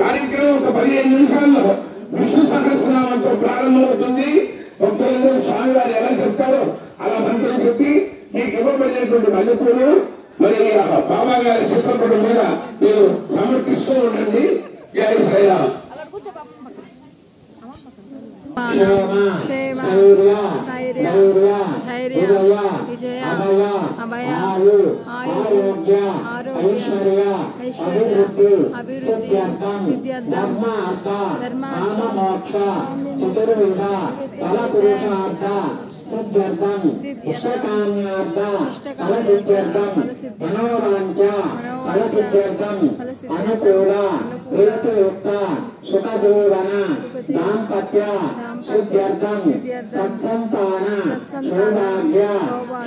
కార్యక్రమం ఒక 15 నిమిషాల్లో విష్ణు సహస్రనామంతో ప్రారంభమవుతుంది. భక్తులందరూ స్వామివారు ఎలా చెప్తారో అలా మంత్రం చెప్పి మీకు ఇవ్వబడినటువంటి మల్లెపూలు మరి బాబా గారి చిత్రపటం మీద మీరు సమర్పిస్తూ ఉండండి. జై శ్రీరామ్. విజయ అభయ ఆరోగ్య ఐశ్వర్య అభివృద్ధి సిద్ధ్యర్థం ధర్మ మోక్ష చతుర్విధ ఫల పురుషార్థ సిద్ధ్యర్థం ఇష్టకామ్యార్థ ఫల సిద్ధ్యర్థం మనోవాంఛ ఫల సిద్ధ్యర్థం అనుకూల ప్రీతియుక్త సుఖజీవన దాంపత్య సిద్ధ్యర్థం సత్సంతాన సౌభాగ్య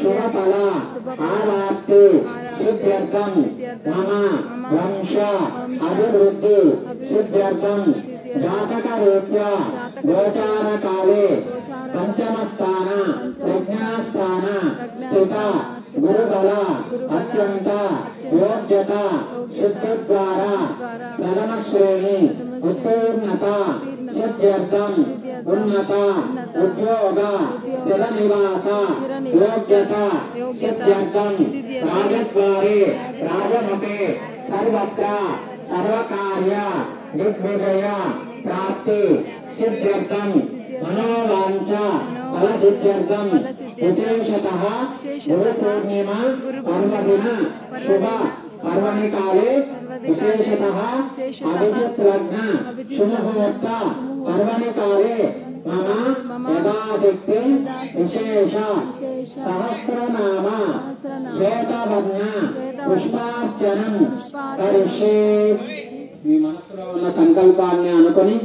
శుభఫల ఆవాప్తి సిద్ధ్యర్థం మమ వంశ అభివృద్ధి సిద్ధ్యర్థం జాతకరీత్యా గోచారకాలే పంచమస్థాన ప్రజ్ఞాస్థాన స్థిత గురుబల అత్యంత యోగ్యత సిద్ధిద్వారా ప్రథమ శ్రేణి ఉత్తీర్ణత సిద్ధ్యర్థం ఉన్నత ఉద్యోగ స్థిర నివాస యోగ్యత సిద్ధ్యర్థం రాజద్వారే రాజమతే సర్వత్ర సర్వకార్య దిగ్విజయ ప్రాప్తి సిద్ధ్యర్థం మనోవాంఛ ఫల సిద్ధ్యర్థం విశేషతః గురు పూర్ణిమ పర్వదిన శుభ పర్వణి కాలే విశేషతః అభిజిత్ లగ్న సుముహూర్త పర్వణి కాలే మమ యథాశక్తి విశేష సహస్రనామ శ్వేతవర్ణ పుష్పార్చనం కరిష్యే. మీ మనసులో ఉన్న సంకల్పాన్ని అనుకుని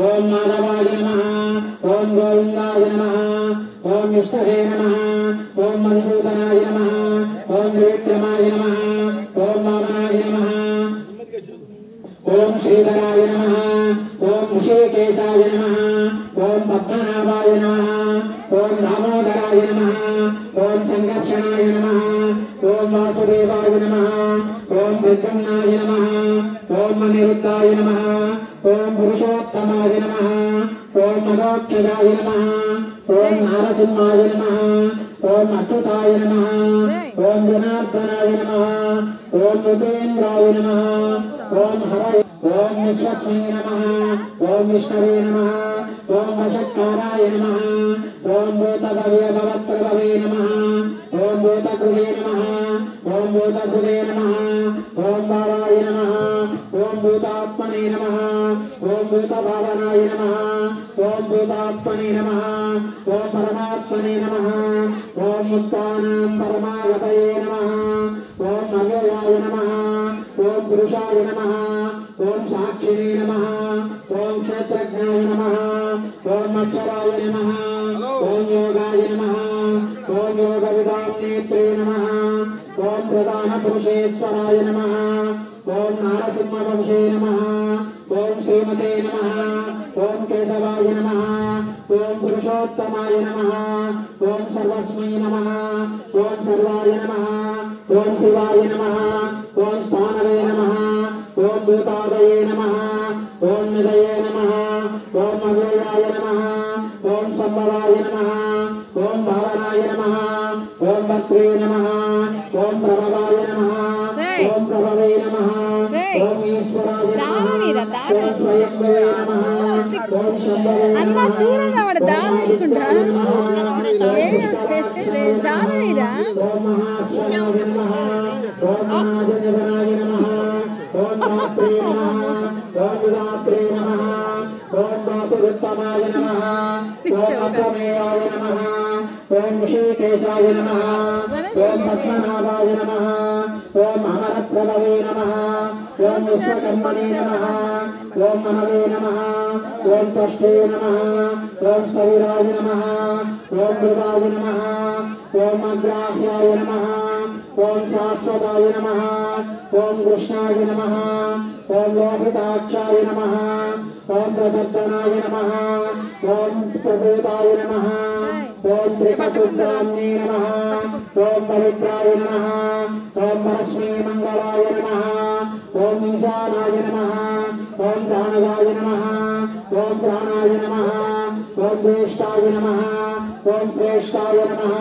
ఓం మాధవాయ నమః, ఓం గోవిందాయ నమః, ఓం విష్ణవే నమః, ఓం మధుసూదనాయ నమః, ఓం విక్రమాయ నమః, ఓం వామనాయ నమః, ఓం శ్రీధరాయ నమః, ఓం ఋషికేశాయ నమః, ఓం పద్మనాభాయ నమః, ఓం దామోదరాయ నమః, ఓం సంకర్షణాయ నమః, ఓం వాసుదేవాయ నమః, ఓం ప్రద్యుమ్నాయ నమః, ఓం అనిరుద్ధాయ నమః, ఓం పురుషోత్తమాయ నమః, ఓం మదోక్షజాయ నమః, ఓం నారసింహాయ నమః, ఓం అచ్యుతాయ నమః, ఓం జనార్దనాయ నమః, ఓం మృతేంద్రాయ నమః, ఓం హరయ, ఓం విశ్వస్మై నమః, ఓం విష్ణవే నమః, ఓం వశత్కారాయ నమః, ఓం భూతభవ్య భవత్ప్రభవే నమః, ఓం భూతకృతే నమః, ఓం భూతకృతే నమః, ఓం భావాయ నమః, ఓం భూతాత్మనే నమః, ఓం భూతభావనాయ నమః, ఓం భూతాత్మనే నమః, ఓం పరమాత్మనే నమః, ఓం ముక్తానాం పరమాగతయే నమః, ఓం అవ్యయాయ నమః, ఓం పురుషాయ నమః, ఓం సాక్షిణే నమః, ఓం క్షేత్రజ్ఞాయ నమః, ఓం అక్షరాయ నమః, ఓం యోగాయ నమః, ఓం యోగ విదామ్నేత్రే నమః, ఓం ప్రధాన పురుషేశ్వరాయ నమః, ఓం నారసింహ వంశే నమః, ఓం శ్రీమతే నమః, ఓం కేశవాయ నమః, ఓం పురుషోత్తమాయ నమః, ఓం సర్వస్మై నమః, ఓం సర్వాయ నమః, ఓం శివాయ నమః, ఓం స్థానవే నమః, ఓం భూతాదయే నమః, ఓం నిదయే నమః, ఓం అవ్యయాయ నమః, ఓం సంభవాయ నమః, ఓం భావనాయ నమః, ఓం భక్త్రే నమః, ఓం ప్రభవాయ నమః, ఓం ప్రభవే నమః, ఓం ఈశ్వరాయ నమః, ఓం స్వయంభవే నమః, ఓం శంభవే నమః. చూడగా వాడు దానం అనుకుంటా దానమీరా ఓం మహాశివాయ నమః, ఓం మహాజనవరాయ నమః, ఓం రాత్రే నమః, ఓం రాత్రే నమః, ఓం వాసురుత్తమాయ నమః, ఓం అగ్రమేయాయ నమః, ఓం ఋషికేశాయ నమః, ఓం పద్మనాభాయ నమః, ఓం అమరప్రభవే నమః, ఓం విశ్వకర్మణే నమః, ఓం మహవే నమః, ఓం త్వష్టే నమః, ఓం స్థవిరాయ నమః, ఓం మృగాయ నమః, ఓం అగ్రాహ్యాయ నమః, ఓం శాశ్వతాయ నమః, ఓం కృష్ణాయ నమః, ఓం లోహితాక్షాయ నమః, ఓం ప్రదర్శనాయ నమః, ఓం ప్రభూతాయ నమః, ఓం త్రికటుద్రామ్నే నమః, ఓం పవిత్రాయ నమః, ఓం పరస్మై మంగళాయ నమః, ఓం ఈశానాయ నమః, ओम प्राणवाय नमः ओम प्राणाय नमः ओम ज्येष्ठाय नमः ओम श्रेष्ठाय नमः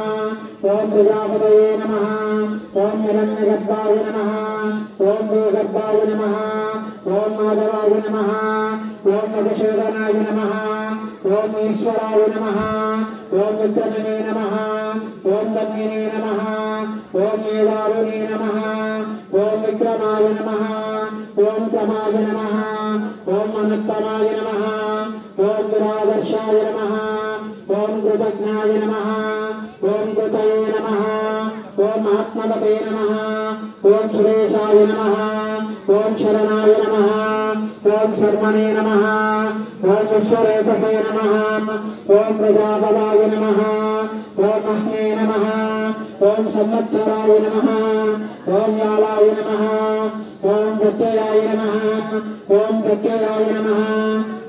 ओम प्रजापतये नमः ओम हिरण्यगर्भाय नमः ओम भूगर्भाय नमः ओम माधवाय नमः ओम मधुसूदनाय नमः ओम ईश्वराय नमः ओम विक्रमणे नमः ओम दन्यने नमः ओम मेधाविने नमः ओम विक्रमाय नमः ओम क्रमाय नमः ओम अनुत्तमाय नमः ओम दुरादर्शाय नमः ओम कृतज्ञाय नमः ओम कृतये नमः ओम आत्मपते नमः ओम सुरेशाय नमः ओम शरणाय नमः ओम शर्मणे नमः ओम विश्वरेतसे नमः ओम प्रजापदाय नमः ओम अह्ने नमः ओम संवत्सराय नमः ओम यालाय नमः ओम प्रत्ययाय नमः ओम प्रत्ययाय नमः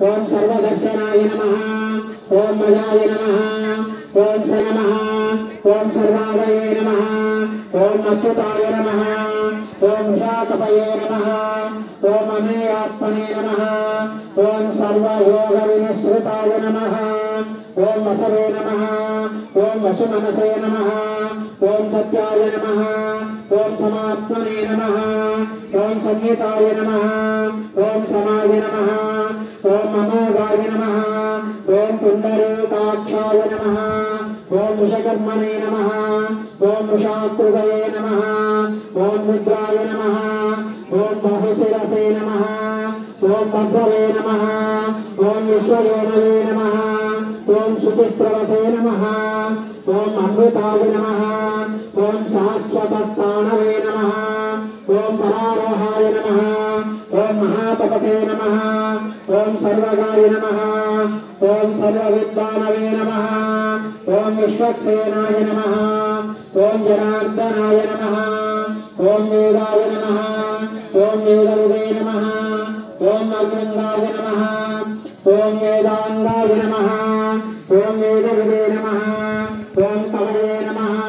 ओम सर्वदर्शनाय नमः ओम मयाय नमः ओम स नमः ओम सर्वादये नमः ओम अच्युताय नमः ओम शाकपये नमः ओम अमेयात्मने नमः ओम सर्वयोगविनिश्रिताय नमः ओम वसवे नमः ओम वसुमनसे नमः ओम सत्याय नमः ओम समात्मने नमः ओम संहिताय नमः ओम समाय नमः ओम अमोघाय नमः ओम पुंडरीकाक्षाय नमः ओम वृषकर्मणे नमः ओम वृषाकृतये नमः ओम रुद्राय नमः ओम बहुशिरसे नमः ओम भद्रवे नमः ओम विश्वयोनवे नमः ओम शुचिस्रवसे नमः ओम अमृताय नमः ओम शाश्वतस्थानवे नमः ओम परारोहाय नमः ओम महातपते नमः ओम सर्वगाय नमः ओम सर्वविद्वानवे नमः ओम विश्वक्सेनाय नमः ओम जनार्दनाय नमः ओम वेदाय नमः ओम वेदविदे नमः ओम अग्रंदाय नमः ओम वेदांगाय नमः ओम वेदविदे नमः ओम कवये नमः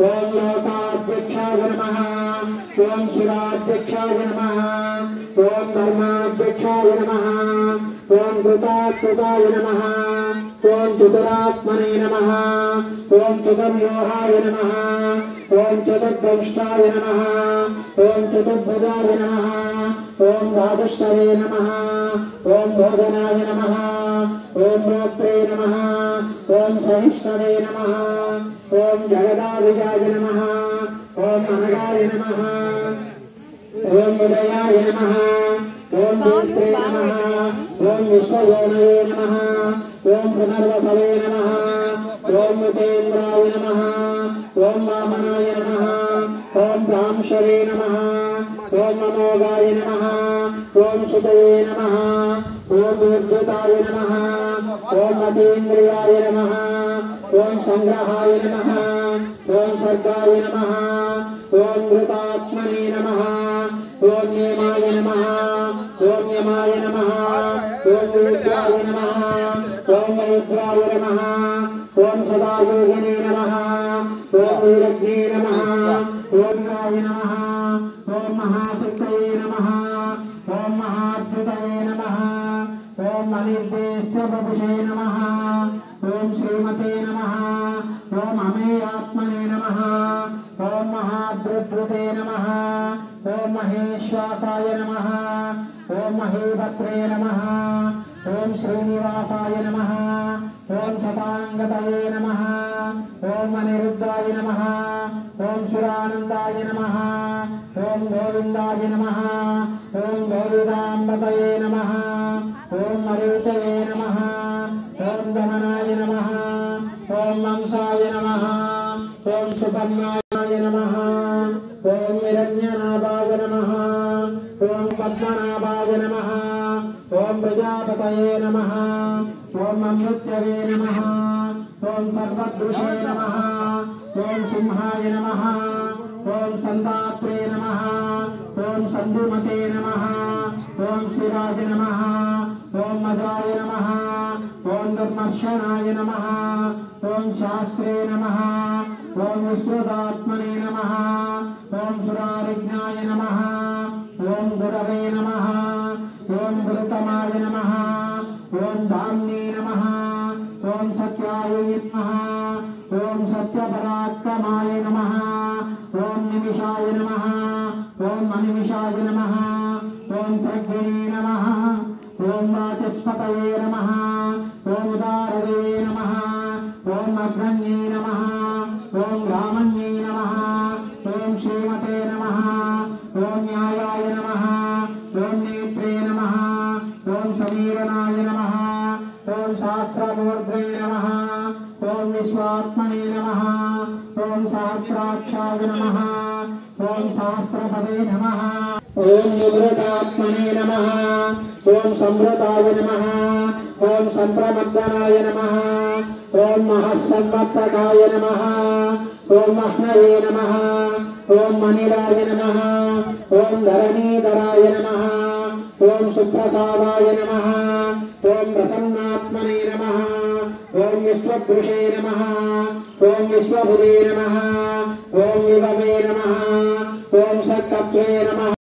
ओम लोकाध्यक्षाय नमः ओम शिवाध्यक्षाय नमः ओम धर्माध्यक्षाय नमः ओम कृताकृताय नमः ओम चतुरात्मने नमः ओम चतुर्व्यूहाय नमः ओम चतुर्दंष्टाय नमः ओम चतुर्भुजाय नमः ओम द्वादष्टवे नमः ओम भोजनाय नमः ओम भोक्त्रे नमः ओम सहिष्णवे नमः ओम जगदाभिजाय नमः ओम अनगाय नमः ओम उदयाय नमः ओम ज्योत्रे नमः ओम विश्वयोनये नमः ओम पुनर्वसवे नमः ओम उपेन्द्राय नमः ओम वामनाय नमः ओम ब्राह्मशवे नमः ओम अमोघाय नमः ओम सुतये नमः ओम उद्धताय नमः ओम अतीन्द्रियाय नमः ओम संग्रहाय नमः ओम सर्गाय नमः ओम घृतात्मने नमः ओम नियमाय नमः ओम यमाय नमः ओम रुद्राय नमः ओम रुद्राय नमः ओम सदायोगिने नमः ओम वीरज्ञे नमः ओम राय नमः ओम महाशक्तये नमः ओम महाद्भुतये नमः ओम अनिर्देश्य बभुषे नमः ओम श्रीमते नमः ओम अमेयात्मने नमः ओम महाद्रुते नमः ओम महेश्वासाय नमः ओम महेभद्रे नमः ओम श्रीनिवासाय नमः ओम शतांगतये नमः ओम अनिरुद्धाय नमः ओम सुरानंदाय नमः ओम गोविंदाय नमः ओम गोविदांबतये नमः ओम मरीचये नमः ओम गमनाय नमः ओम वंशाय नमः ओम सुपर्णाय नमः ओम निरंजनाभाय नमः ओम पद्मनाभाय नमः ओम प्रजापतये नमः ओम अमृत्यवे नमः ओम सर्वदृशे नमः ओम सिंहाय नमः ओम संताप्रे नमः ओम संधुमते नमः ओम शिवाय नमः ओम मदाय नमः ओम धर्मर्षणाय नमः ओम शास्त्रे नमः ओम विश्रुतात्मने नमः ओम सुरारिज्ञाय नमः ओम गुरवे नमः ఓం గురుతమాయ నమః ఓం ధామ్నే నమః ఓం సత్యాయ నమః ఓం సత్యపరాక్రమాయ నమః ఓం నిమిషాయ నమః ఓం అనిమిషాయ నమః ఓం ప్రజ్ఞే నమః ఓం వాచస్పతయే నమః ఓం ఉదారవే నమః ఓం అగ్రణ్యే నమః ఓం రామణ్యే నమః ఓం శ్రీమతే నమః ఓం న్యాయాయ నమః ఓం నేత్రే నమః ఓం సమీరణాయ నమః ఓం సహస్రమూర్ధ్వే నమః ఓం విశ్వాత్మనే నమః ఓం సహస్రాక్షాయ నమః ఓం సహస్రపదే నమః ఓం నివృతాత్మనే నమః ఓం సంవృతాయ నమః ఓం సంప్రమద్దనాయ నమః ఓం మహస్సంవర్తకాయ నమః ఓం మహ్నయే నమః ఓం మణిరాయ నమః ఓం ధరణీధరాయ నమః ఓం సుప్రసాదాయ నమః ఓం ప్రసన్నాత్మనే నమః ఓం విశ్వదృషే నమః ఓం విశ్వభుదే నమః ఓం విభవే నమః ఓం సత్కత్వే నమః